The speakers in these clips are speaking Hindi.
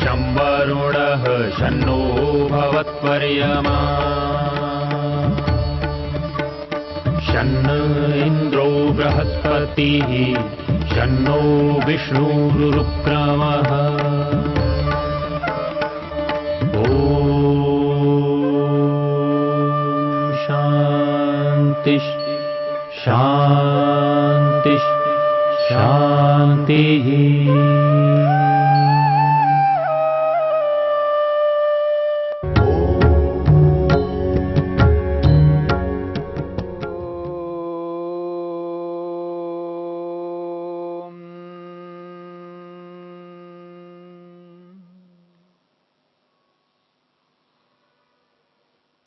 शं वरुणः शन्नो भवत्वर्यमा शन्न इन्द्रो बृहस्पतिः शन्नो विष्णुरुक्रमः ॐ शान्ति शान्ति शान्तिः।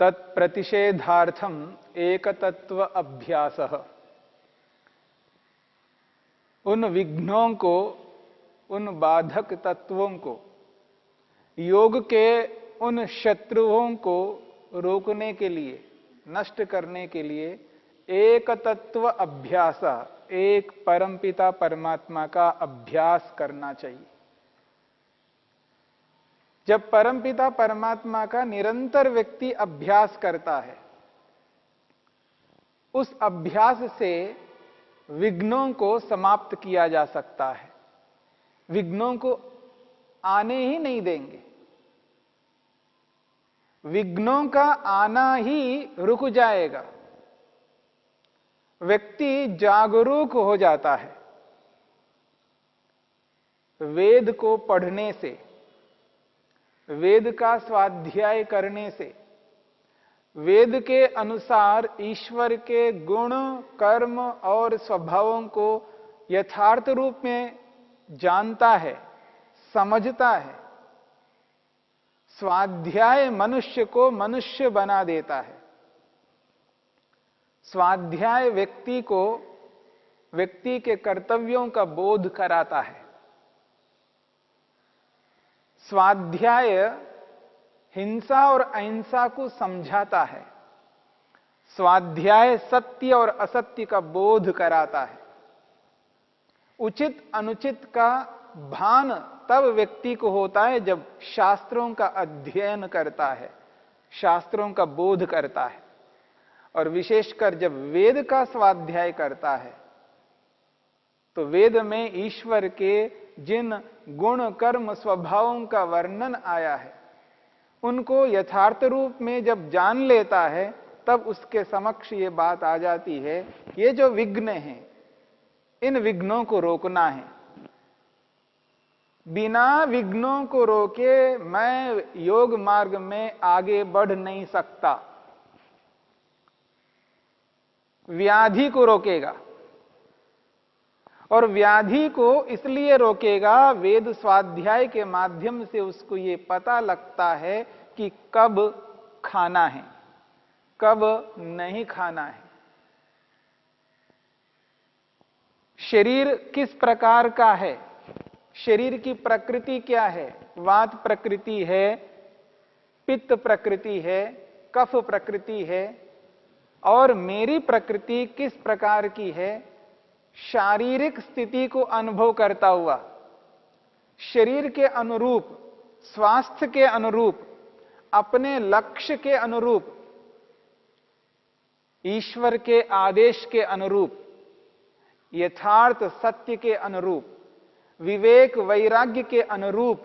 तत्प्रतिषेधार्थम एकतत्व अभ्यासः। उन विघ्नों को, उन बाधक तत्वों को, योग के उन शत्रुओं को रोकने के लिए, नष्ट करने के लिए एक तत्व अभ्यास, एक परमपिता परमात्मा का अभ्यास करना चाहिए। जब परमपिता परमात्मा का निरंतर व्यक्ति अभ्यास करता है, उस अभ्यास से विघ्नों को समाप्त किया जा सकता है। विघ्नों को आने ही नहीं देंगे, विघ्नों का आना ही रुक जाएगा। व्यक्ति जागरूक हो जाता है वेद को पढ़ने से, वेद का स्वाध्याय करने से, वेद के अनुसार ईश्वर के गुण, कर्म और स्वभावों को यथार्थ रूप में जानता है, समझता है। स्वाध्याय मनुष्य को मनुष्य बना देता है। स्वाध्याय व्यक्ति को व्यक्ति के कर्तव्यों का बोध कराता है। स्वाध्याय हिंसा और अहिंसा को समझाता है। स्वाध्याय सत्य और असत्य का बोध कराता है। उचित अनुचित का भान तब व्यक्ति को होता है जब शास्त्रों का अध्ययन करता है, शास्त्रों का बोध करता है, और विशेषकर जब वेद का स्वाध्याय करता है तो वेद में ईश्वर के जिन गुण, कर्म, स्वभावों का वर्णन आया है, उनको यथार्थ रूप में जब जान लेता है, तब उसके समक्ष ये बात आ जाती है, ये जो विघ्न हैं, इन विघ्नों को रोकना है। बिना विघ्नों को रोके मैं योग मार्ग में आगे बढ़ नहीं सकता। व्याधि को रोकेगा, और व्याधि को इसलिए रोकेगा, वेद स्वाध्याय के माध्यम से उसको ये पता लगता है कि कब खाना है, कब नहीं खाना है। शरीर किस प्रकार का है, शरीर की प्रकृति क्या है? वात प्रकृति है, पित्त प्रकृति है, कफ प्रकृति है, और मेरी प्रकृति किस प्रकार की है? शारीरिक स्थिति को अनुभव करता हुआ, शरीर के अनुरूप, स्वास्थ्य के अनुरूप, अपने लक्ष्य के अनुरूप, ईश्वर के आदेश के अनुरूप, यथार्थ सत्य के अनुरूप, विवेक वैराग्य के अनुरूप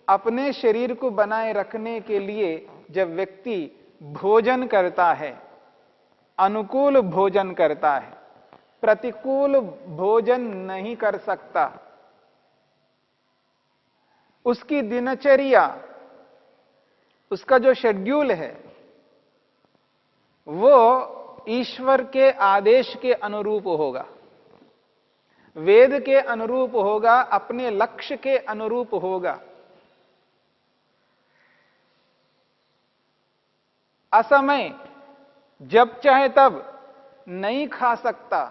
अपने शरीर को बनाए रखने के लिए जब व्यक्ति भोजन करता है, अनुकूल भोजन करता है, प्रतिकूल भोजन नहीं कर सकता। उसकी दिनचर्या, उसका जो शेड्यूल है, वो ईश्वर के आदेश के अनुरूप होगा, वेद के अनुरूप होगा, अपने लक्ष्य के अनुरूप होगा। असमय जब चाहे तब नहीं खा सकता,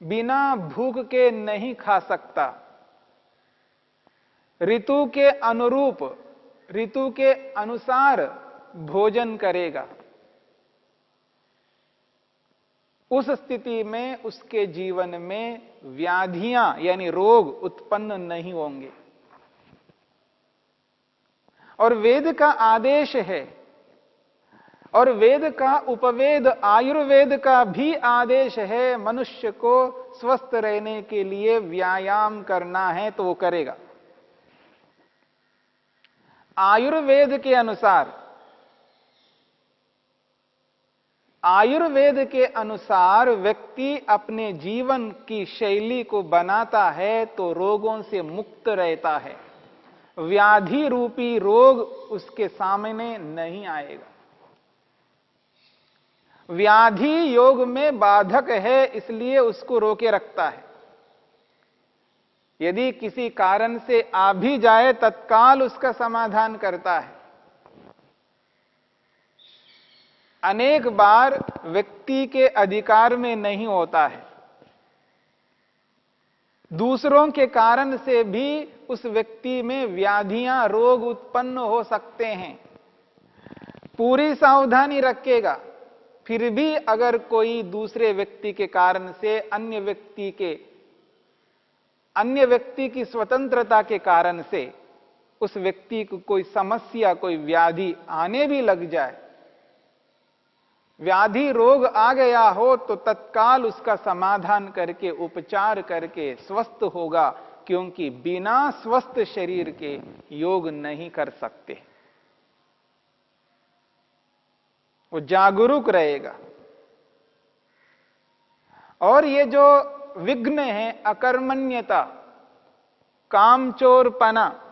बिना भूख के नहीं खा सकता। ऋतु के अनुरूप, ऋतु के अनुसार भोजन करेगा। उस स्थिति में उसके जीवन में व्याधियां यानी रोग उत्पन्न नहीं होंगे। और वेद का आदेश है, और वेद का उपवेद आयुर्वेद का भी आदेश है, मनुष्य को स्वस्थ रहने के लिए व्यायाम करना है तो वो करेगा। आयुर्वेद के अनुसार व्यक्ति अपने जीवन की शैली को बनाता है तो रोगों से मुक्त रहता है, व्याधि रूपी रोग उसके सामने नहीं आएगा। व्याधि योग में बाधक है, इसलिए उसको रोके रखता है। यदि किसी कारण से आ भी जाए तत्काल उसका समाधान करता है। अनेक बार व्यक्ति के अधिकार में नहीं होता है, दूसरों के कारण से भी उस व्यक्ति में व्याधियां रोग उत्पन्न हो सकते हैं। पूरी सावधानी रखेगा, फिर भी अगर कोई दूसरे व्यक्ति के कारण से अन्य व्यक्ति की स्वतंत्रता के कारण से उस व्यक्ति को कोई समस्या, कोई व्याधि आने भी लग जाए, व्याधि रोग आ गया हो तो तत्काल उसका समाधान करके उपचार करके स्वस्थ होगा, क्योंकि बिना स्वस्थ शरीर के योग नहीं कर सकते। वो जागरूक रहेगा। और ये जो विघ्न है, अकर्मण्यता, कामचोरपना,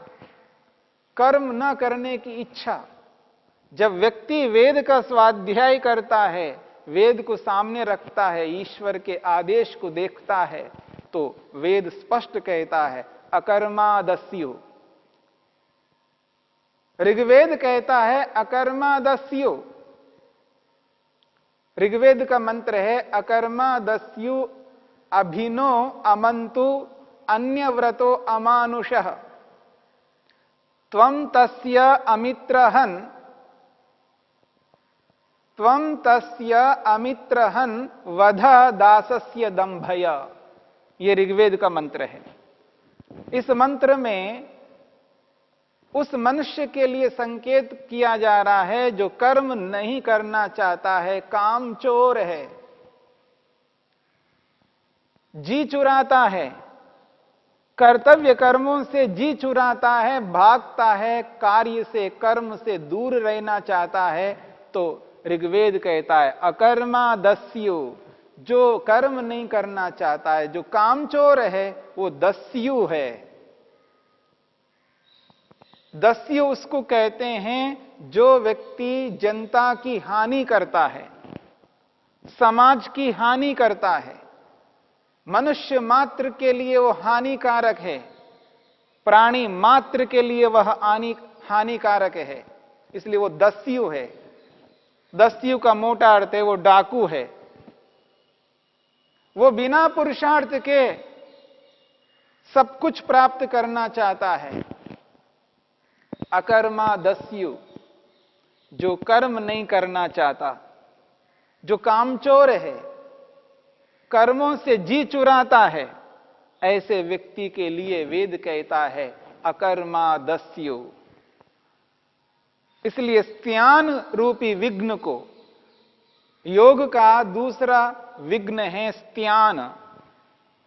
कर्म न करने की इच्छा, जब व्यक्ति वेद का स्वाध्याय करता है, वेद को सामने रखता है, ईश्वर के आदेश को देखता है, तो वेद स्पष्ट कहता है अकर्मादस्यो। ऋग्वेद कहता है अकर्मादस्यो। ऋग्वेद का मंत्र है अकर्मादस्यु अभिनो अमंतु अन्यव्रतो अमानुषः त्वं तस्य अमित्रहन् वध दासस्य दंभय। ये ऋग्वेद का मंत्र है। इस मंत्र में उस मनुष्य के लिए संकेत किया जा रहा है जो कर्म नहीं करना चाहता है, कामचोर है, जी चुराता है, कर्तव्य कर्मों से जी चुराता है, भागता है, कार्य से कर्म से दूर रहना चाहता है, तो ऋग्वेद कहता है अकर्मादस्यु। जो कर्म नहीं करना चाहता है, जो कामचोर है, वो दस्यु है। दस्यु उसको कहते हैं जो व्यक्ति जनता की हानि करता है, समाज की हानि करता है, मनुष्य मात्र के लिए वो हानिकारक है, प्राणी मात्र के लिए वह हानिकारक है, इसलिए वो दस्यु है। दस्यु का मोटा अर्थ है वो डाकू है। वो बिना पुरुषार्थ के सब कुछ प्राप्त करना चाहता है। अकर्मादस्यु, जो कर्म नहीं करना चाहता, जो कामचोर है, कर्मों से जी चुराता है, ऐसे व्यक्ति के लिए वेद कहता है अकर्मादस्यु। इसलिए स्त्यान रूपी विघ्न को, योग का दूसरा विघ्न है स्त्यान,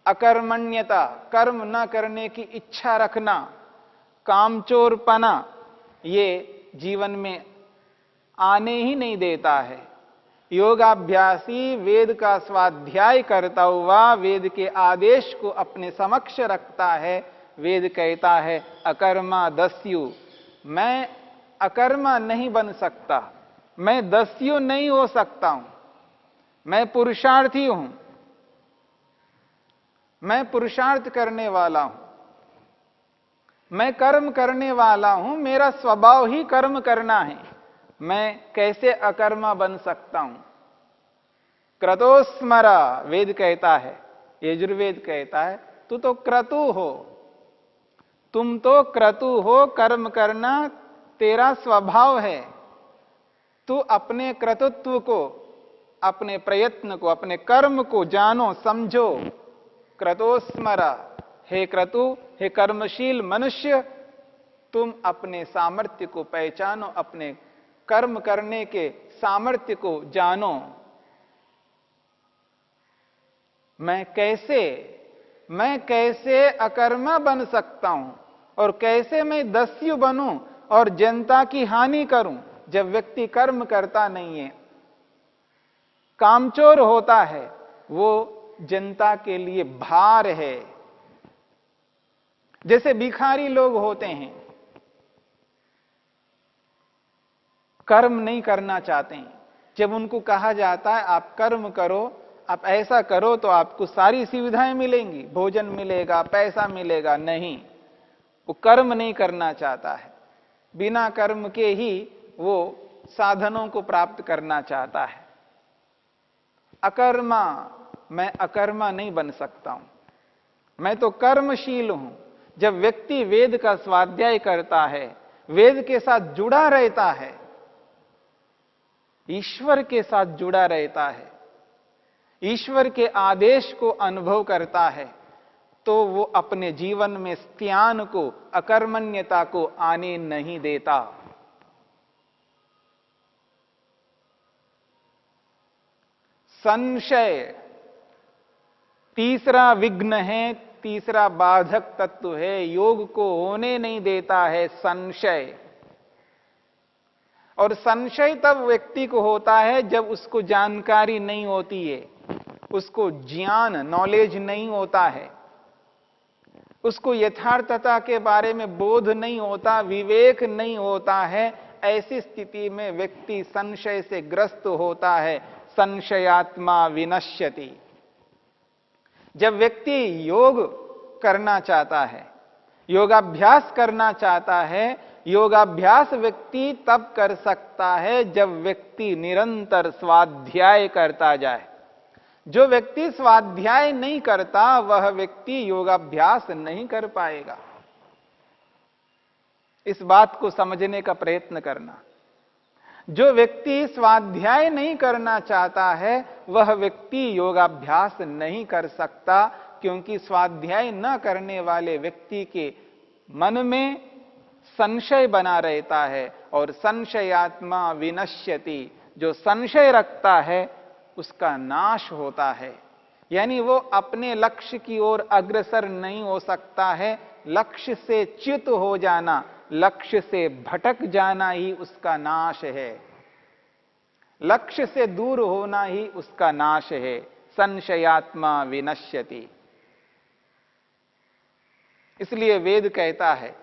अकर्मण्यता, कर्म न करने की इच्छा रखना, कामचोरपना, ये जीवन में आने ही नहीं देता है। योगाभ्यासी वेद का स्वाध्याय करता हुआ वेद के आदेश को अपने समक्ष रखता है। वेद कहता है अकर्मादस्यु, मैं अकर्मा नहीं बन सकता, मैं दस्यु नहीं हो सकता हूं, मैं पुरुषार्थी हूं, मैं पुरुषार्थ करने वाला हूं, मैं कर्म करने वाला हूं, मेरा स्वभाव ही कर्म करना है, मैं कैसे अकर्मा बन सकता हूं। क्रतोस्मरा वेद कहता है, यजुर्वेद कहता है तू तो क्रतु हो, तुम तो क्रतु हो, कर्म करना तेरा स्वभाव है। तू अपने क्रतुत्व को, अपने प्रयत्न को, अपने कर्म को जानो, समझो। क्रतोस्मरा, हे क्रतु, हे कर्मशील मनुष्य, तुम अपने सामर्थ्य को पहचानो, अपने कर्म करने के सामर्थ्य को जानो। मैं कैसे अकर्मा बन सकता हूं और कैसे मैं दस्यु बनूं और जनता की हानि करूं। जब व्यक्ति कर्म करता नहीं है, कामचोर होता है, वो जनता के लिए भार है। जैसे भिखारी लोग होते हैं, कर्म नहीं करना चाहते हैं। जब उनको कहा जाता है आप कर्म करो, आप ऐसा करो तो आपको सारी सुविधाएं मिलेंगी, भोजन मिलेगा, पैसा मिलेगा, नहीं, वो कर्म नहीं करना चाहता है। बिना कर्म के ही वो साधनों को प्राप्त करना चाहता है। अकर्मा, मैं अकर्मा नहीं बन सकता हूं, मैं तो कर्मशील हूं। जब व्यक्ति वेद का स्वाध्याय करता है, वेद के साथ जुड़ा रहता है, ईश्वर के साथ जुड़ा रहता है, ईश्वर के आदेश को अनुभव करता है, तो वो अपने जीवन में स्त्यान को, अकर्मण्यता को आने नहीं देता। संशय तीसरा विघ्न है, तीसरा बाधक तत्व है, योग को होने नहीं देता है संशय। और संशय तब व्यक्ति को होता है जब उसको जानकारी नहीं होती है, उसको ज्ञान, नॉलेज नहीं होता है, उसको यथार्थता के बारे में बोध नहीं होता, विवेक नहीं होता है। ऐसी स्थिति में व्यक्ति संशय से ग्रस्त होता है। संशयात्मा विनश्यति। जब व्यक्ति योग करना चाहता है, योगाभ्यास करना चाहता है, योगाभ्यास व्यक्ति तब कर सकता है जब व्यक्ति निरंतर स्वाध्याय करता जाए। जो व्यक्ति स्वाध्याय नहीं करता, वह व्यक्ति योगाभ्यास नहीं कर पाएगा। इस बात को समझने का प्रयत्न करना। जो व्यक्ति स्वाध्याय नहीं करना चाहता है, वह व्यक्ति योगाभ्यास नहीं कर सकता, क्योंकि स्वाध्याय न करने वाले व्यक्ति के मन में संशय बना रहता है। और संशयात्मा विनश्यति, जो संशय रखता है उसका नाश होता है। यानी वो अपने लक्ष्य की ओर अग्रसर नहीं हो सकता है। लक्ष्य से च्युत हो जाना, लक्ष्य से भटक जाना ही उसका नाश है। लक्ष्य से दूर होना ही उसका नाश है। संशयात्मा विनश्यति। इसलिए वेद कहता है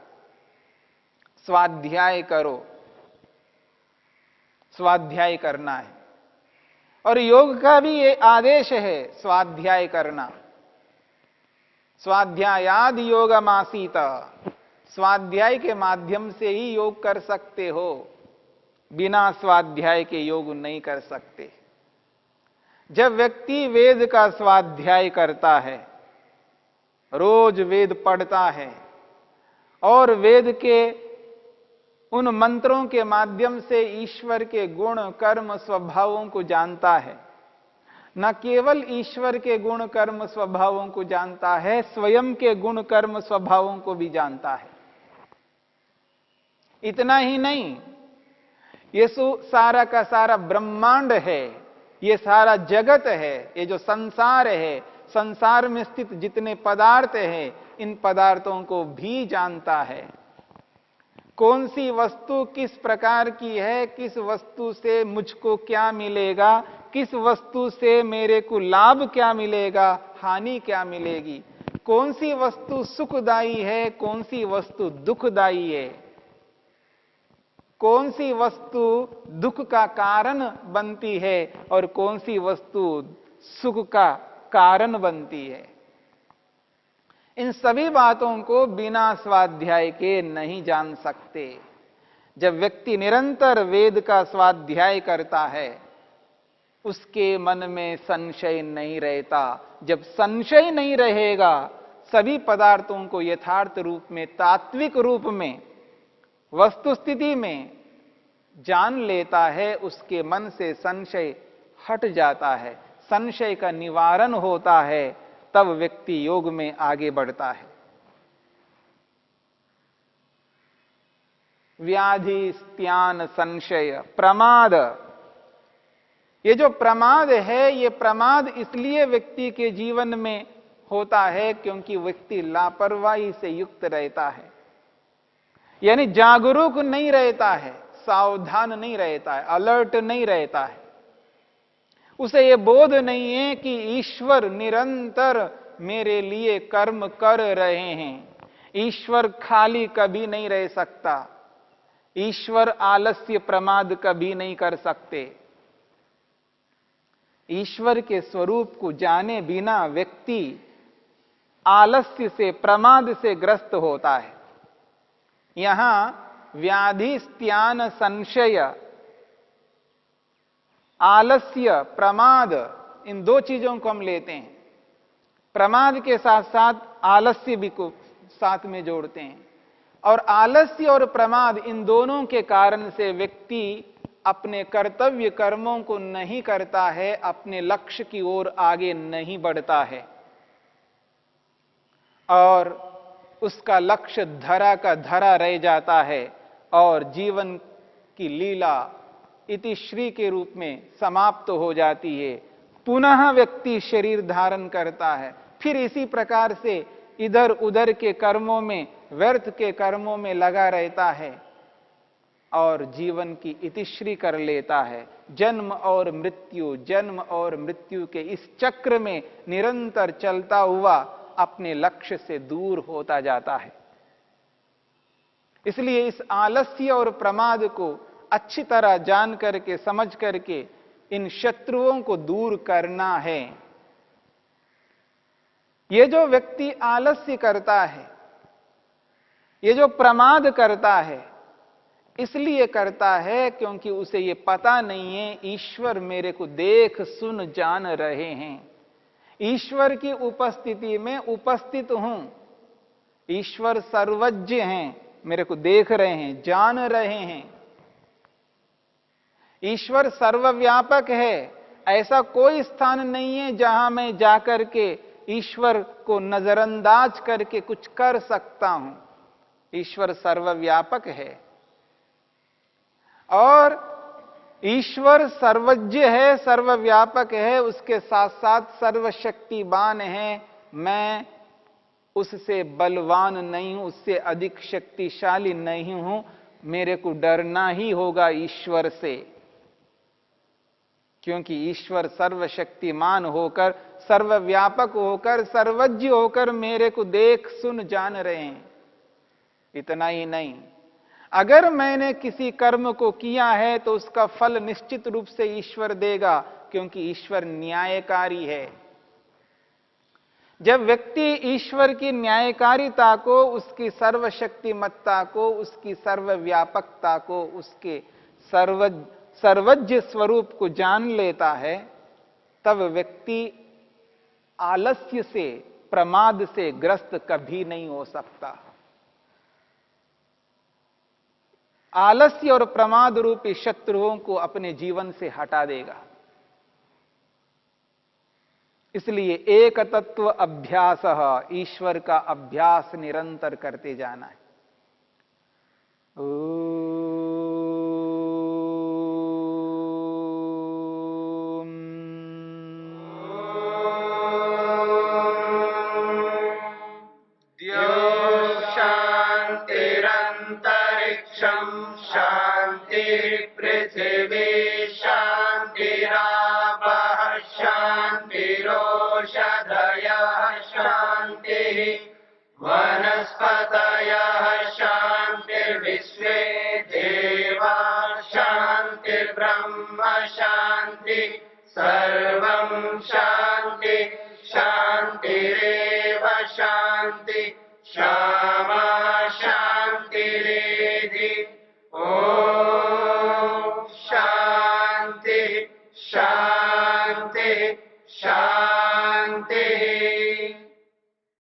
स्वाध्याय करो, स्वाध्याय करना है। और योग का भी ये आदेश है, स्वाध्याय करना। स्वाध्यायाद योगमासीत। स्वाध्याय के माध्यम से ही योग कर सकते हो, बिना स्वाध्याय के योग नहीं कर सकते। जब व्यक्ति वेद का स्वाध्याय करता है, रोज वेद पढ़ता है और वेद के उन मंत्रों के माध्यम से ईश्वर के गुण, कर्म, स्वभावों को जानता है, न केवल ईश्वर के गुण, कर्म, स्वभावों को जानता है, स्वयं के गुण, कर्म, स्वभावों को भी जानता है। इतना ही नहीं, ये सारा का सारा ब्रह्मांड है, ये सारा जगत है, ये जो संसार है, संसार में स्थित जितने पदार्थ हैं, इन पदार्थों को भी जानता है। कौन सी वस्तु किस प्रकार की है, किस वस्तु से मुझको क्या मिलेगा, किस वस्तु से मेरे को लाभ क्या मिलेगा, हानि क्या मिलेगी, कौन सी वस्तु सुखदायी है, कौन सी वस्तु दुखदायी है, कौन सी वस्तु दुख का कारण बनती है और कौन सी वस्तु सुख का कारण बनती है। इन सभी बातों को बिना स्वाध्याय के नहीं जान सकते। जब व्यक्ति निरंतर वेद का स्वाध्याय करता है, उसके मन में संशय नहीं रहता। जब संशय नहीं रहेगा, सभी पदार्थों को यथार्थ रूप में, तात्विक रूप में, वस्तुस्थिति में जान लेता है, उसके मन से संशय हट जाता है, संशय का निवारण होता है, तब व्यक्ति योग में आगे बढ़ता है। व्याधि स्त्यान संशय, प्रमाद। ये जो प्रमाद है, ये प्रमाद इसलिए व्यक्ति के जीवन में होता है क्योंकि व्यक्ति लापरवाही से युक्त रहता है, यानी जागरूक नहीं रहता है, सावधान नहीं रहता है, अलर्ट नहीं रहता है। उसे ये बोध नहीं है कि ईश्वर निरंतर मेरे लिए कर्म कर रहे हैं, ईश्वर खाली कभी नहीं रह सकता, ईश्वर आलस्य प्रमाद कभी नहीं कर सकते। ईश्वर के स्वरूप को जाने बिना व्यक्ति आलस्य से, प्रमाद से ग्रस्त होता है। यहां व्याधि स्त्यान संशय, आलस्य, प्रमाद, इन दो चीजों को हम लेते हैं। प्रमाद के साथ साथ आलस्य भी को साथ में जोड़ते हैं, और आलस्य और प्रमाद इन दोनों के कारण से व्यक्ति अपने कर्तव्य कर्मों को नहीं करता है, अपने लक्ष्य की ओर आगे नहीं बढ़ता है, और उसका लक्ष्य धरा का धरा रह जाता है और जीवन की लीला इतिश्री के रूप में समाप्त हो जाती है। पुनः व्यक्ति शरीर धारण करता है, फिर इसी प्रकार से इधर उधर के कर्मों में, व्यर्थ के कर्मों में लगा रहता है और जीवन की इतिश्री कर लेता है। जन्म और मृत्यु, जन्म और मृत्यु के इस चक्र में निरंतर चलता हुआ अपने लक्ष्य से दूर होता जाता है। इसलिए इस आलस्य और प्रमाद को अच्छी तरह जान करके, समझ करके इन शत्रुओं को दूर करना है। ये जो व्यक्ति आलस्य करता है, ये जो प्रमाद करता है, इसलिए करता है क्योंकि उसे ये पता नहीं है ईश्वर मेरे को देख सुन जान रहे हैं, ईश्वर की उपस्थिति में उपस्थित हूं, ईश्वर सर्वज्ञ हैं, मेरे को देख रहे हैं, जान रहे हैं। ईश्वर सर्वव्यापक है, ऐसा कोई स्थान नहीं है जहां मैं जाकर के ईश्वर को नजरअंदाज करके कुछ कर सकता हूं। ईश्वर सर्वव्यापक है और ईश्वर सर्वज्ञ है, सर्वव्यापक है, उसके साथ साथ सर्वशक्तिमान है। मैं उससे बलवान नहीं हूं, उससे अधिक शक्तिशाली नहीं हूं, मेरे को डरना ही होगा ईश्वर से, क्योंकि ईश्वर सर्वशक्तिमान होकर, सर्वव्यापक होकर, सर्वज्ञ होकर मेरे को देख सुन जान रहे हैं। इतना ही नहीं, अगर मैंने किसी कर्म को किया है तो उसका फल निश्चित रूप से ईश्वर देगा, क्योंकि ईश्वर न्यायकारी है। जब व्यक्ति ईश्वर की न्यायकारिता को, उसकी सर्वशक्तिमत्ता को, उसकी सर्वव्यापकता को, उसके सर्वज्ञ स्वरूप को जान लेता है, तब व्यक्ति आलस्य से, प्रमाद से ग्रस्त कभी नहीं हो सकता। आलस्य और प्रमाद रूपी शत्रुओं को अपने जीवन से हटा देगा। इसलिए एक तत्व अभ्यास, ईश्वर का अभ्यास निरंतर करते जाना है। शांतिरंतरिक्षं शांति पृथिवी शांतिरापः शांतिरोषधयः शांतिः वनस्पतयः शांतिर्विश्वे देवा शांतिर्ब्रह्म शांति सर्वं शांति शांतिरेव शांति क्षमा शांतिरेधि। ओम शांति शांति शांति।